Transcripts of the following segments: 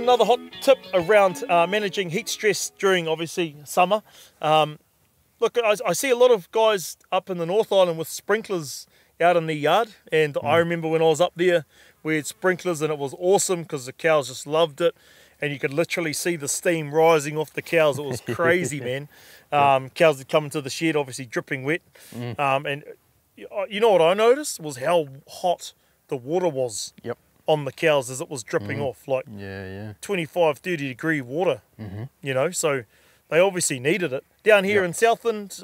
another hot tip around managing heat stress during, obviously, summer. Look, I see a lot of guys up in the North Island with sprinklers out in the yard, and I remember when I was up there, we had sprinklers and it was awesome because the cows just loved it, and you could literally see the steam rising off the cows. It was crazy, man. Cows would come into the shed, obviously dripping wet, and you know what I noticed was how hot the water was on the cows as it was dripping off, like 25, 30 degree water, you know, so they obviously needed it. Down here in Southland,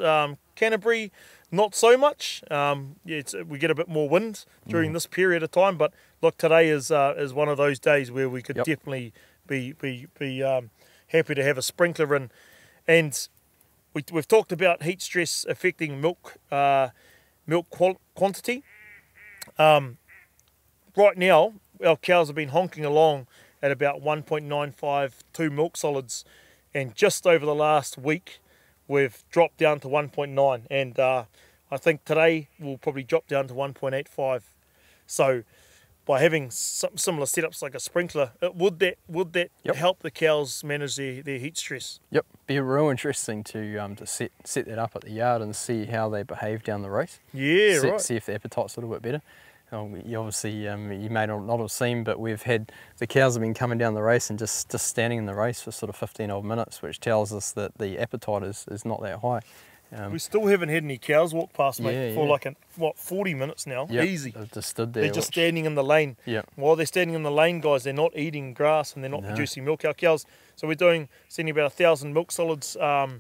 Canterbury, not so much. We get a bit more wind during this period of time, but look, today is one of those days where we could definitely be happy to have a sprinkler in. And we've talked about heat stress affecting milk quantity. Right now, our cows have been honking along at about 1.952 milk solids, and just over the last week we've dropped down to 1.9, and I think today we'll probably drop down to 1.85. So by having some similar setups like a sprinkler, would that help the cows manage their heat stress? Yep, be real interesting to set that up at the yard and see how they behave down the race. Yeah, right. See if the appetite's a little bit better. You obviously, you may not have seen, but we've had, the cows have been coming down the race and just standing in the race for sort of 15 odd minutes, which tells us that the appetite is not that high. We still haven't had any cows walk past, mate, for like, 40 minutes now, easy. They've just stood there. They're just standing in the lane. While they're standing in the lane, guys, they're not eating grass and they're not producing milk. Our cows, so we're sending about 1,000 milk solids a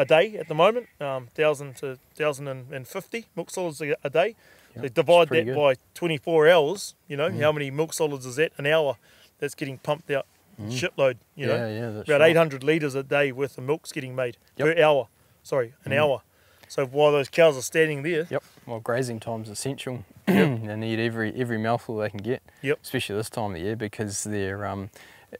day at the moment, 1,000 to 1,050 milk solids a day. They divide that by 24 hours, you know, how many milk solids is that? An hour that's getting pumped out, shitload, you know. That's about 800 litres a day worth of milk's getting made per hour. Sorry, an hour. So while those cows are standing there. Well, grazing time's essential. They need every mouthful they can get, especially this time of the year, because their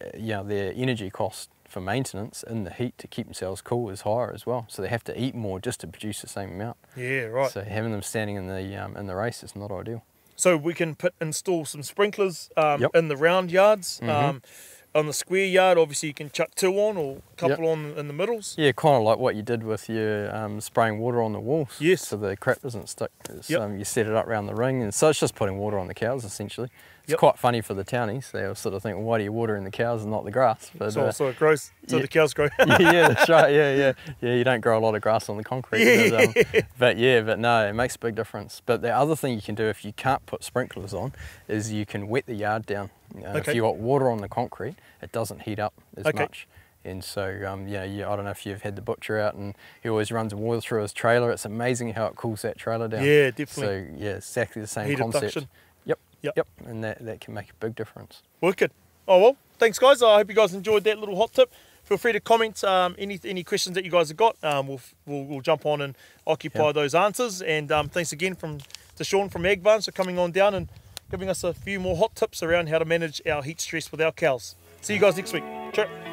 energy cost for maintenance in the heat to keep themselves cool is higher as well. So they have to eat more just to produce the same amount. Yeah, right. So having them standing in the race is not ideal. So we can install some sprinklers in the round yards. On the square yard, obviously you can chuck 2 on or a couple on in the middles. Yeah, kind of like what you did with your spraying water on the walls. Yes. So the crap doesn't stick. You set it up around the ring, and so it's just putting water on the cows essentially. It's quite funny for the townies. They'll sort of think, well, why do you water in the cows and not the grass? But, so it grows, so the cows grow. Yeah, that's right. Yeah, you don't grow a lot of grass on the concrete. But no, it makes a big difference. But the other thing you can do if you can't put sprinklers on is you can wet the yard down. If you got water on the concrete, it doesn't heat up as much. And so, I don't know if you've had the butcher out and he always runs water through his trailer. It's amazing how it cools that trailer down. Yeah, definitely. So, yeah, exactly the same heat concept. Induction. Yep, and that can make a big difference. Wicked. Oh well, thanks guys. I hope you guys enjoyed that little hot tip. Feel free to comment any questions that you guys have got. We'll jump on and occupy those answers. And thanks again to Sean from Agbarns for coming on down and giving us a few more hot tips around how to manage our heat stress with our cows. See you guys next week. Cheers.